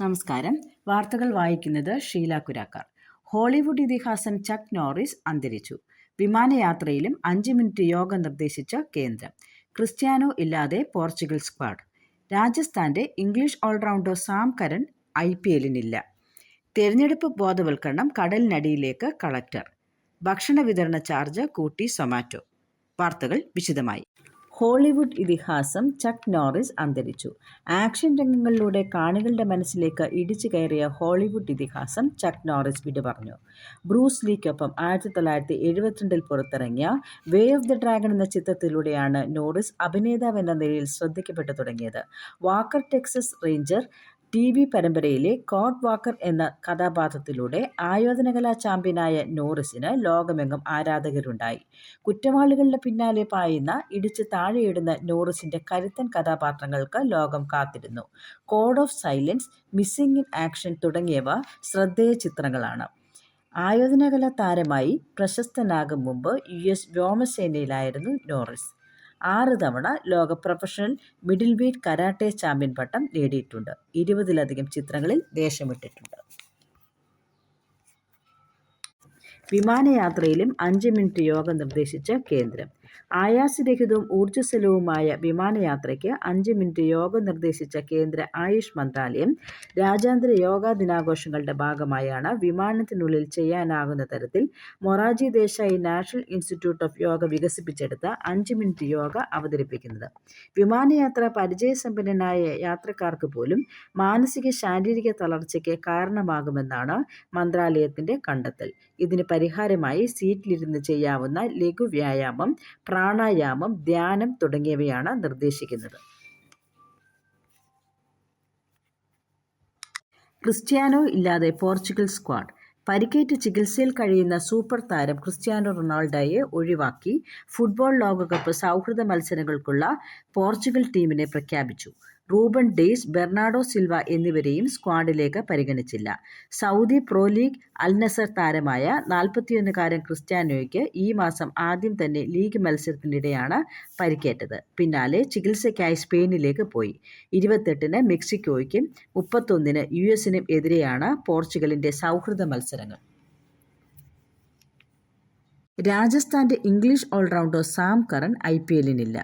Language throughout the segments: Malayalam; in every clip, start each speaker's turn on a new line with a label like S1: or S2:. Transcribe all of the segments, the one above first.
S1: നമസ്കാരം. വാർത്തകൾ വായിക്കുന്നത് ഷീല കുരാക്കാർ. ഹോളിവുഡ് ഇതിഹാസം ചക്ക് നോറിസ് അന്തരിച്ചു. വിമാനയാത്രയിലും 5 മിനിറ്റ് യോഗ നിർദ്ദേശിച്ച കേന്ദ്രം. ക്രിസ്ത്യാനോ ഇല്ലാതെ പോർച്ചുഗൽ സ്ക്വാഡ്. രാജസ്ഥാന്റെ ഇംഗ്ലീഷ് ഓൾറൗണ്ടർ സാം കരൺ IPLനില്ല. തെരഞ്ഞെടുപ്പ് ബോധവൽക്കരണം കടലിനടിയിലേക്ക് കളക്ടർ. ഭക്ഷണ വിതരണ ചാർജ് കൂട്ടി സൊമാറ്റോ. വാർത്തകൾ വിശദമായി. ഹോളിവുഡ് ഇതിഹാസം ചക്ക് നോറിസ് അന്തരിച്ചു. ആക്ഷൻ രംഗങ്ങളിലൂടെ കാണികളുടെ മനസ്സിലേക്ക് ഇടിച്ചു കയറിയ ഹോളിവുഡ് ഇതിഹാസം ചക്ക് നോറിസ് വിടപറഞ്ഞു. ബ്രൂസ് ലീക്കൊപ്പം 1972 പുറത്തിറങ്ങിയ വേ ഓഫ് ദ ഡ്രാഗൺ എന്ന ചിത്രത്തിലൂടെയാണ് നോറിസ് അഭിനേതാവ് എന്ന നിലയിൽ ശ്രദ്ധിക്കപ്പെട്ടു തുടങ്ങിയത്. വാക്കർ ടെക്സസ് റേഞ്ചർ TV പരമ്പരയിലെ കോഡ് വാക്കർ എന്ന കഥാപാത്രത്തിലൂടെ ആയോധനകലാ ചാമ്പ്യനായ നോറിസിന് ലോകമെങ്ങും ആരാധകരുണ്ടായി. കുറ്റവാളികളുടെ പിന്നാലെ പായുന്ന, ഇടിച്ച് താഴെയിടുന്ന നോറിസിന്റെ കരുത്തൻ കഥാപാത്രങ്ങൾക്ക് ലോകം കാത്തിരുന്നു. Code of silence, missing in action തുടങ്ങിയവ ശ്രദ്ധേയ ചിത്രങ്ങളാണ്. ആയോധനകലാ താരമായി പ്രശസ്തനാകും മുമ്പ് US വ്യോമസേനയിലായിരുന്നു നോറിസ്. 6 തവണ ലോക professional middleweight karate champion പട്ടം നേടിയിട്ടുണ്ട്. 20-ലധികം ചിത്രങ്ങളിൽ വേഷമിട്ടിട്ടുണ്ട്. വിമാനയാത്രയിലും 5 മിനിറ്റ് യോഗ നിർദ്ദേശിച്ച കേന്ദ്രം. ആയാസരഹിതവും ഊർജ്ജസ്വലവുമായ വിമാനയാത്രയ്ക്ക് 5 മിനിറ്റ് യോഗ നിർദ്ദേശിച്ച കേന്ദ്ര ആയുഷ് മന്ത്രാലയം രാജ്യാന്തര യോഗാ ദിനാഘോഷങ്ങളുടെ ഭാഗമായാണ് വിമാനത്തിനുള്ളിൽ ചെയ്യാനാകുന്ന തരത്തിൽ Morarji Desai national institute of yoga വികസിപ്പിച്ചെടുത്ത 5 മിനിറ്റ് യോഗ അവതരിപ്പിക്കുന്നത്. വിമാനയാത്ര പരിചയസമ്പന്നനായ യാത്രക്കാർക്ക് പോലും മാനസിക ശാരീരിക തളർച്ചയ്ക്ക് കാരണമാകുമെന്നാണ് മന്ത്രാലയത്തിന്റെ കണ്ടെത്തൽ. ഇതിന് പരിഹാരമായി സീറ്റിലിരുന്ന് ചെയ്യാവുന്ന ലഘു വ്യായാമം, പ്രാണായാമം, ധ്യാനം തുടങ്ങിയവയാണ് നിർദ്ദേശിക്കുന്നത്. ക്രിസ്ത്യാനോ ഇല്ലാതെ പോർച്ചുഗൽ സ്ക്വാഡ്. പരിക്കേറ്റ് ചികിത്സയിൽ കഴിയുന്ന സൂപ്പർ താരം ക്രിസ്ത്യാനോ റൊണാൾഡോയെ ഒഴിവാക്കി ഫുട്ബോൾ ലോകകപ്പ് സൗഹൃദ മത്സരങ്ങൾക്കുള്ള പോർച്ചുഗൽ ടീമിനെ പ്രഖ്യാപിച്ചു. റൂബൻ ഡെയ്സ്, ബെർണാഡോ സിൽവ എന്നിവരെയും സ്ക്വാഡിലേക്ക് പരിഗണിച്ചില്ല. സൗദി പ്രോ ലീഗ് അൽ നസർ താരമായ 41-കാരൻ ക്രിസ്ത്യാനോയ്ക്ക് ഈ മാസം ആദ്യം തന്നെ ലീഗ് മത്സരത്തിനിടെയാണ് പരിക്കേറ്റത്. പിന്നാലെ ചികിത്സയ്ക്കായി സ്പെയിനിലേക്ക് പോയി. 28-ന് മെക്സിക്കോയ്ക്കും 31-ന് US-നും എതിരെയാണ് പോർച്ചുഗലിന്റെ സൗഹൃദ മത്സരങ്ങൾ. രാജസ്ഥാന്റെ ഇംഗ്ലീഷ് ഓൾറൗണ്ടർ സാം കരൺ IPLനില്ല.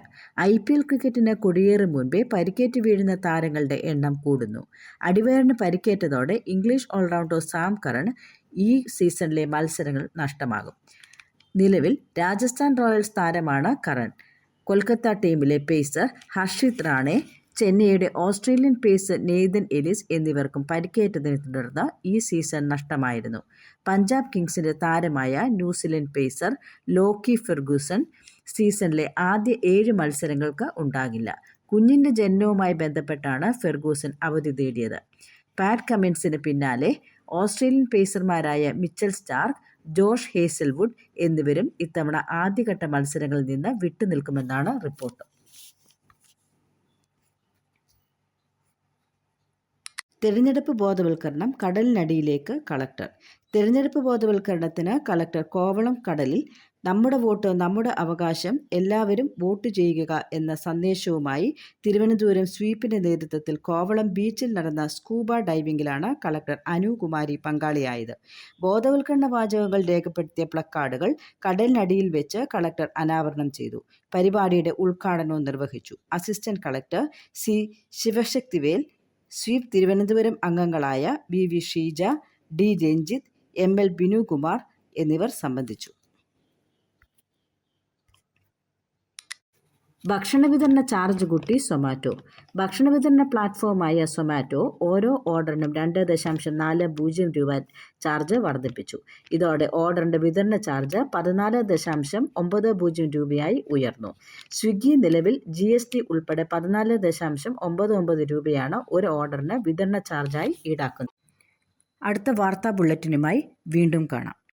S1: IPL ക്രിക്കറ്റിന് കൊടിയേറും മുൻപേ പരിക്കേറ്റ് വീഴുന്ന താരങ്ങളുടെ എണ്ണം കൂടുന്നു. അടിവയറിന് പരിക്കേറ്റതോടെ ഇംഗ്ലീഷ് ഓൾറൗണ്ടർ സാം കരൺ ഈ സീസണിലെ മത്സരങ്ങൾ നഷ്ടമാകും. നിലവിൽ രാജസ്ഥാൻ റോയൽസ് താരമാണ് കരൺ. കൊൽക്കത്ത ടീമിലെ പേസർ ഹർഷിത് റാണെ, ചെന്നൈയുടെ ഓസ്ട്രേലിയൻ പേസർ നെയ്തൻ എലിസ് എന്നിവർക്കും പരിക്കേറ്റതിനെ തുടർന്ന് ഈ സീസൺ നഷ്ടമായിരുന്നു. പഞ്ചാബ് കിങ്സിന്റെ താരമായ ന്യൂസിലൻഡ് പേസർ ലോക്കി ഫെർഗൂസൺ സീസണിലെ ആദ്യ 7 മത്സരങ്ങൾക്ക് ഉണ്ടാകില്ല. കുഞ്ഞിന്റെ ജനനവുമായി ബന്ധപ്പെട്ടാണ് ഫെർഗൂസൺ അവധി തേടിയത്. പാറ്റ് കമിൻസിന് പിന്നാലെ ഓസ്ട്രേലിയൻ പേസർമാരായ മിച്ചൽ സ്റ്റാർക്ക്, ജോഷ് ഹേസൽവുഡ് എന്നിവരും ഇത്തവണ ആദ്യഘട്ട മത്സരങ്ങളിൽ നിന്ന് വിട്ടുനിൽക്കുമെന്നാണ് റിപ്പോർട്ട്. തെരഞ്ഞെടുപ്പ് ബോധവൽക്കരണം കടലിനടിയിലേക്ക് കളക്ടർ. തെരഞ്ഞെടുപ്പ് ബോധവൽക്കരണത്തിന് കളക്ടർ കോവളം കടലിൽ നമ്മുടെ വോട്ട് നമ്മുടെ അവകാശം, എല്ലാവരും വോട്ട് ചെയ്യുക എന്ന സന്ദേശവുമായി തിരുവനന്തപുരം സ്വീപ്പിന്റെ നേതൃത്വത്തിൽ കോവളം ബീച്ചിൽ നടന്ന സ്കൂബ ഡൈവിംഗിലാണ് കളക്ടർ അനുകുമാരി പങ്കാളിയായത്. ബോധവൽക്കരണ വാചകങ്ങൾ രേഖപ്പെടുത്തിയ പ്ലക്കാർഡുകൾ കടലിനടിയിൽ വെച്ച് കളക്ടർ അനാവരണം ചെയ്തു. പരിപാടിയുടെ ഉദ്ഘാടനവും നിർവഹിച്ചു. Assistant collector C Sivasakthivel, SVEEP Thiruvananthapuram അംഗങ്ങളായ VV Sheeja, D Ranjith, ML Binukumar എന്നിവർ സംബന്ധിച്ചു. ഭക്ഷണ വിതരണ ചാർജ് കൂട്ടി സൊമാറ്റോ. ഭക്ഷണ വിതരണ പ്ലാറ്റ്ഫോമായ സൊമാറ്റോ ഓരോ ഓർഡറിനും 2.40 രൂപ ചാർജ് വർദ്ധിപ്പിച്ചു. ഇതോടെ ഓർഡറിന്റെ വിതരണ ചാർജ് 14.90 രൂപയായി ഉയർന്നു. സ്വിഗ്ഗി നിലവിൽ GST ഉൾപ്പെടെ 14.99 രൂപയാണ് ഒരു ഓർഡറിന് വിതരണ ചാർജായി ഈടാക്കുന്നത്. അടുത്ത വാർത്താ ബുള്ളറ്റിനുമായി വീണ്ടും കാണാം.